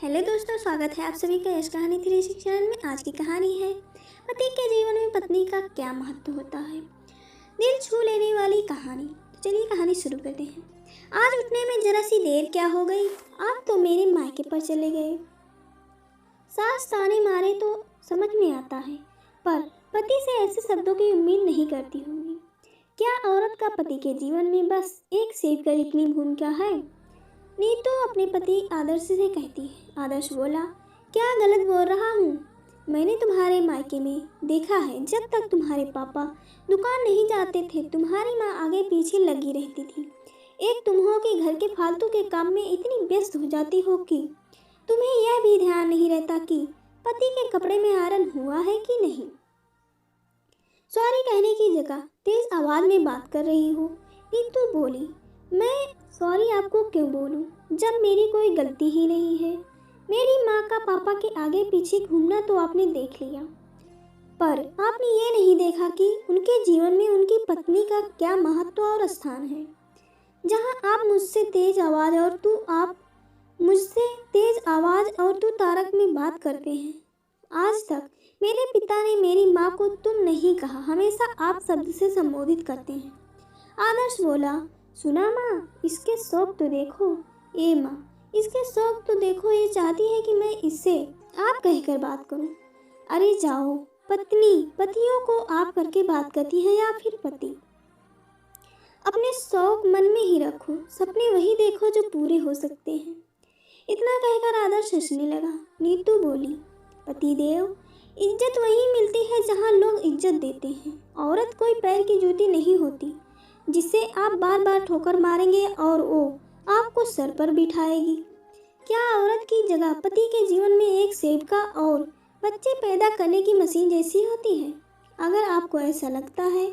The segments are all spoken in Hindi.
हेलो दोस्तों, स्वागत है आप सभी का यश कहानी 360 चैनल में। आज की कहानी है पति के जीवन में पत्नी का क्या महत्व होता है। दिल छू लेने वाली कहानी। तो चलिए कहानी शुरू करते हैं। आज उठने में जरा सी देर क्या हो गई, आप तो मेरे मायके पर चले गए। सास ताने मारे तो समझ में आता है, पर पति से ऐसे शब्दों की उम्मीद नहीं करती होंगी। क्या औरत का पति के जीवन में बस एक सेब का जितनी भूमिका है? नीतू अपने पति आदर्श से कहती है। आदर्श बोला, क्या गलत बोल रहा हूँ? मैंने तुम्हारे मायके में देखा है, जब तक तुम्हारे पापा दुकान नहीं जाते थे तुम्हारी माँ आगे पीछे लगी रहती थी। एक तुम हो कि घर के फालतू के काम में इतनी व्यस्त हो जाती हो कि तुम्हें यह भी ध्यान नहीं रहता कि पति के कपड़े में आयरन हुआ है कि नहीं। सॉरी कहने की जगह तेज आवाज में बात कर रही हो। नीतू बोली, मैं सॉरी आपको क्यों बोलूं, जब मेरी कोई गलती ही नहीं है। मेरी माँ का पापा के आगे पीछे घूमना तो आपने देख लिया, पर आपने ये नहीं देखा कि उनके जीवन में उनकी पत्नी का क्या महत्व और स्थान है। जहाँ आप मुझसे तेज आवाज़ और तू तारक में बात करते हैं। आज तक मेरे पिता ने मेरी माँ को तुम नहीं कहा, हमेशा आप शब्द से संबोधित करते हैं। आदर्श बोला, सुना माँ, इसके शौक तो देखो। ए माँ, इसके शौक तो देखो, ये चाहती है कि मैं इससे आप कहकर बात करूं। अरे जाओ, पतियों को आप करके बात करती है या फिर पति? अपने शौक मन में ही रखो, सपने वही देखो जो पूरे हो सकते हैं। इतना कहकर आदर्श हंसने लगा। नीतू बोली, पति देव, इज्जत वहीं मिलती है जहाँ लोग इज्जत देते हैं। औरत कोई पैर की जूती नहीं होती जिसे आप बार बार ठोकर मारेंगे और वो आपको सर पर बिठाएगी। क्या औरत की जगह पति के जीवन में एक सेविका और बच्चे पैदा करने की मशीन जैसी होती है? अगर आपको ऐसा लगता है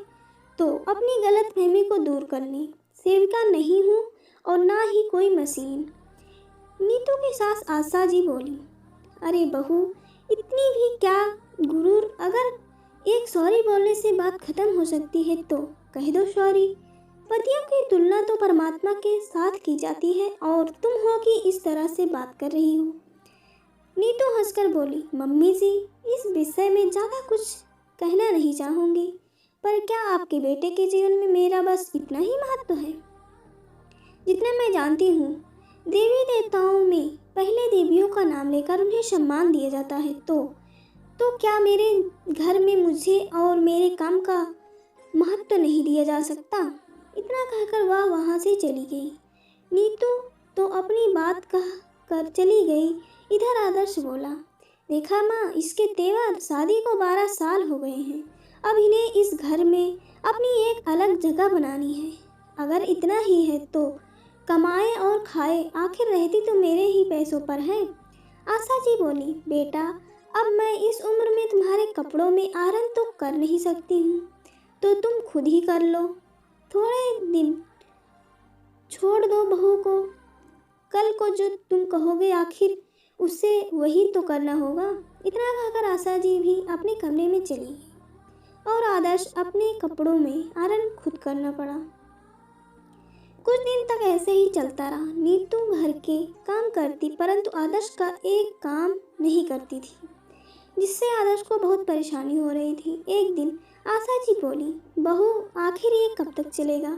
तो अपनी गलतफहमी को दूर कर लें। सेविका नहीं हूँ और ना ही कोई मशीन। नीतू की सास आशा जी बोली, अरे बहू, इतनी भी क्या गुरूर? अगर एक सॉरी बोलने से बात खत्म हो सकती है तो कह दो सॉरी। पतियों की तुलना तो परमात्मा के साथ की जाती है और तुम हो कि इस तरह से बात कर रही हो। नीतू हंसकर बोली, मम्मी जी, इस विषय में ज़्यादा कुछ कहना नहीं चाहूँगी, पर क्या आपके बेटे के जीवन में मेरा बस इतना ही महत्व है? जितना मैं जानती हूँ, देवी देवताओं में पहले देवियों का नाम लेकर उन्हें सम्मान दिया जाता है, तो क्या मेरे घर में मुझे और मेरे काम का महत्व नहीं दिया जा सकता? इतना कहकर वह वहाँ से चली गई। नीतू तो अपनी बात कह कर चली गई। इधर आदर्श बोला, देखा माँ, इसके तेवर शादी को 12 साल हो गए हैं। अब इन्हें इस घर में अपनी एक अलग जगह बनानी है। अगर इतना ही है तो कमाए और खाए, आखिर रहती तो मेरे ही पैसों पर है। आशा जी बोली, बेटा, अब मैं इस उम्र में तुम्हारे कपड़ों में आयरन तो कर नहीं सकती हूँ, तो तुम खुद ही कर लो। थोड़े दिन छोड़ दो बहू को, कल को जो तुम कहोगे आखिर उसे वही तो करना होगा। इतना कहकर आशा जी भी अपने कमरे में चली गई और आदर्श अपने कपड़ों में आयरन खुद करना पड़ा। कुछ दिन तक ऐसे ही चलता रहा। नीतू घर के काम करती, परंतु आदर्श का एक काम नहीं करती थी, जिससे आदर्श को बहुत परेशानी हो रही थी। एक दिन आशा जी बोली, बहू, आखिर ये कब तक चलेगा?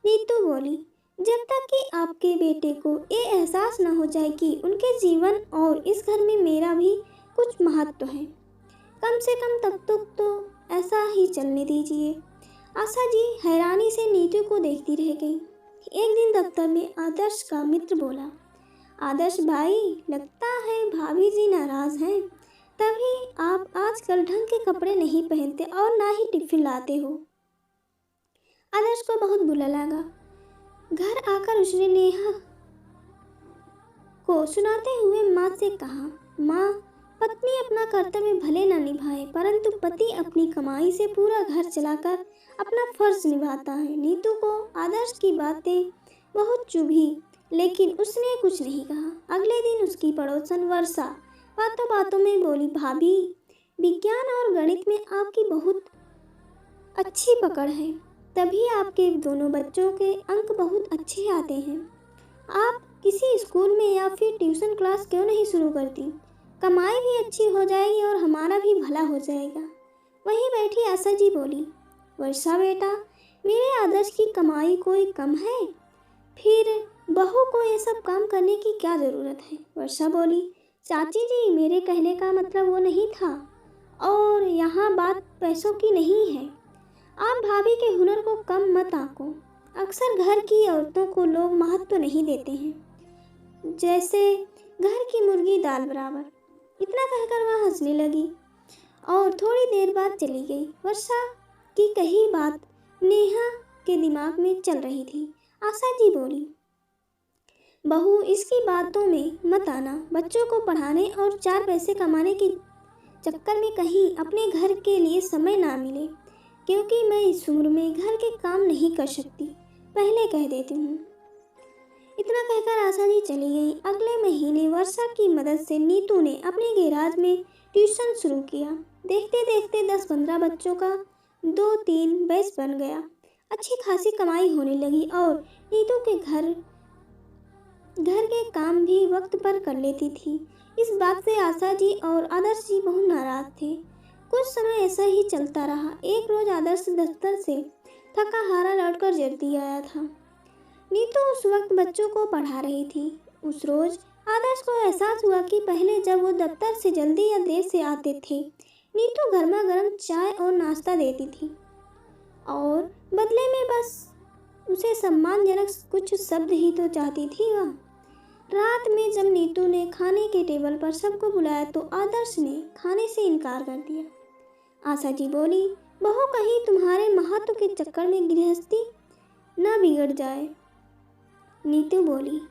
नीतू बोली, जब तक कि आपके बेटे को ये एहसास न हो जाए कि उनके जीवन और इस घर में मेरा भी कुछ महत्व है। कम से कम तब तक तो ऐसा ही चलने दीजिए। आशा जी हैरानी से नीतू को देखती रह गई। एक दिन दफ्तर में आदर्श का मित्र बोला, आदर्श भाई, लगता है भाभी जी नाराज हैं, तभी आप आजकल ढंग के कपड़े नहीं पहनते और ना ही टिफिन लाते हो। आदर्श को बहुत बुरा लगा। घर आकर उसने नेहा को सुनाते हुए माँ से कहा, माँ, पत्नी अपना कर्तव्य भले न निभाए, परंतु पति अपनी कमाई से पूरा घर चलाकर अपना फर्ज निभाता है। नीतू को आदर्श की बातें बहुत चुभी, लेकिन उसने कुछ नहीं कहा। अगले दिन उसकी पड़ोसन वर्षा बातों बातों में बोली, भाभी, विज्ञान और गणित में आपकी बहुत अच्छी पकड़ है, तभी आपके दोनों बच्चों के अंक बहुत अच्छे आते हैं। आप किसी स्कूल में या फिर ट्यूशन क्लास क्यों नहीं शुरू करती? कमाई भी अच्छी हो जाएगी और हमारा भी भला हो जाएगा। वहीं बैठी आशा जी बोली, वर्षा बेटा, मेरे आदर्श की कमाई कोई कम है? फिर बहू को ये सब काम करने की क्या ज़रूरत है? वर्षा बोली, चाची जी, मेरे कहने का मतलब वो नहीं था, और यहाँ बात पैसों की नहीं है। आप भाभी के हुनर को कम मत आंको। अक्सर घर की औरतों को लोग महत्व नहीं देते हैं, जैसे घर की मुर्गी दाल बराबर। इतना कहकर वह हंसने लगी और थोड़ी देर बाद चली गई। वर्षा की कही बात नेहा के दिमाग में चल रही थी। आशा जी बोली, बहू, इसकी बातों में मत आना। बच्चों को पढ़ाने और 4 पैसे कमाने के चक्कर में कहीं अपने घर के लिए समय ना मिले, क्योंकि मैं इस उम्र में घर के काम नहीं कर सकती, पहले कह देती हूँ। इतना कहकर आशा जी चली गई। अगले महीने वर्षा की मदद से नीतू ने अपने गैराज में ट्यूशन शुरू किया। देखते देखते 10-15 बच्चों का 2-3 बैच बन गया। अच्छी खासी कमाई होने लगी और नीतू के घर के काम भी वक्त पर कर लेती थी। इस बात से आशा जी और आदर्श जी बहुत नाराज थे। कुछ समय ऐसा ही चलता रहा। एक रोज आदर्श दफ्तर से थका हारा लौटकर जल्दी आया था। नीतू उस वक्त बच्चों को पढ़ा रही थी। उस रोज आदर्श को एहसास हुआ कि पहले जब वो दफ्तर से जल्दी या देर से आते थे, नीतू गर्मा गर्म चाय और नाश्ता देती थी और बदले में बस उसे सम्मानजनक कुछ शब्द ही तो चाहती थी वह। रात में जब नीतू ने खाने के टेबल पर सबको बुलाया तो आदर्श ने खाने से इनकार कर दिया। आशा जी बोली, बहू, कहीं तुम्हारे महत्व के चक्कर में गृहस्थी न बिगड़ जाए। नीतू बोली,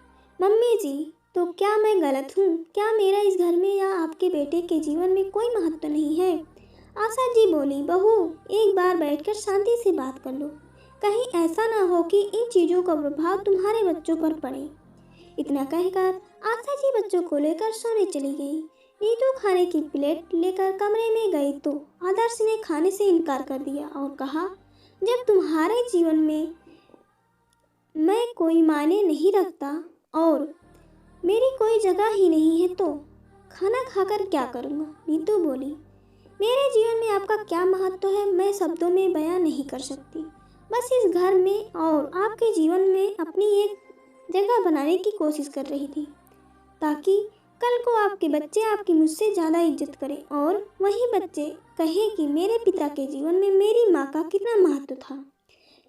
मम्मी जी, तो क्या मैं गलत हूँ? क्या मेरा इस घर में या आपके बेटे के जीवन में कोई महत्व नहीं है? आशा जी बोली, बहू, एक बार बैठकर शांति से बात कर लो। कहीं ऐसा ना हो कि इन चीज़ों का प्रभाव तुम्हारे बच्चों पर पड़े। इतना कहकर आशा जी बच्चों को लेकर सोने चली गई। नीतू खाने की प्लेट लेकर कमरे में गई तो आदर्श ने खाने से इनकार कर दिया और कहा, जब तुम्हारे जीवन में मैं कोई मायने नहीं रखता और मेरी कोई जगह ही नहीं है तो खाना खाकर क्या करूँगा? नीतू बोली, मेरे जीवन में आपका क्या महत्व है मैं शब्दों में बयां नहीं कर सकती। बस इस घर में और आपके जीवन में अपनी एक जगह बनाने की कोशिश कर रही थी, ताकि कल को आपके बच्चे आपकी मुझसे ज़्यादा इज्जत करें और वही बच्चे कहें कि मेरे पिता के जीवन में मेरी माँ का कितना महत्व था।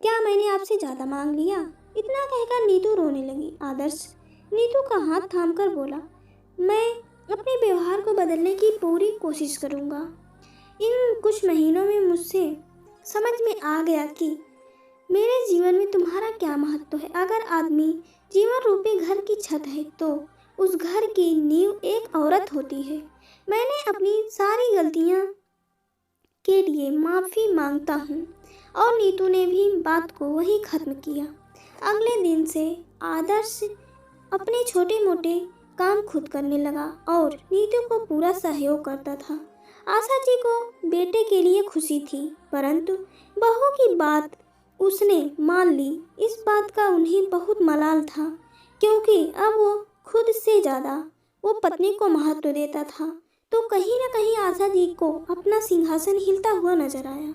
क्या मैंने आपसे ज़्यादा मांग लिया? इतना कहकर नीतू रोने लगी। आदर्श नीतू का हाथ थामकर बोला, मैं अपने व्यवहार को बदलने की पूरी कोशिश करूँगा। इन कुछ महीनों में मुझसे समझ में आ गया कि मेरे जीवन में तुम्हारा क्या महत्व है। अगर आदमी जीवन रूपी घर की छत है तो उस घर की नींव एक औरत होती है। मैंने अपनी सारी गलतियां के लिए माफ़ी मांगता हूँ। और नीतू ने भी बात को वहीं ख़त्म किया। अगले दिन से आदर्श अपने छोटे मोटे काम खुद करने लगा और नीतू को पूरा सहयोग करता था। आशा जी को बेटे के लिए खुशी थी, परंतु बहू की बात उसने मान ली। इस बात का उन्हें बहुत मलाल था, क्योंकि अब वो खुद से ज़्यादा वो पत्नी को महत्व देता था। तो कहीं ना कहीं आशा जी को अपना सिंहासन हिलता हुआ नजर आया।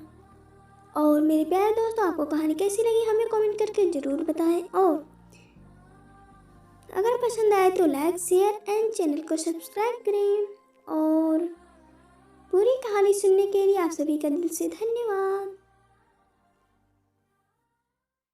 और मेरे प्यारे दोस्तों, आपको कहानी कैसी लगी हमें कमेंट करके ज़रूर बताएं, और अगर पसंद आए तो लाइक, शेयर एंड चैनल को सब्सक्राइब करें। और पूरी कहानी सुनने के लिए आप सभी का दिल से धन्यवाद।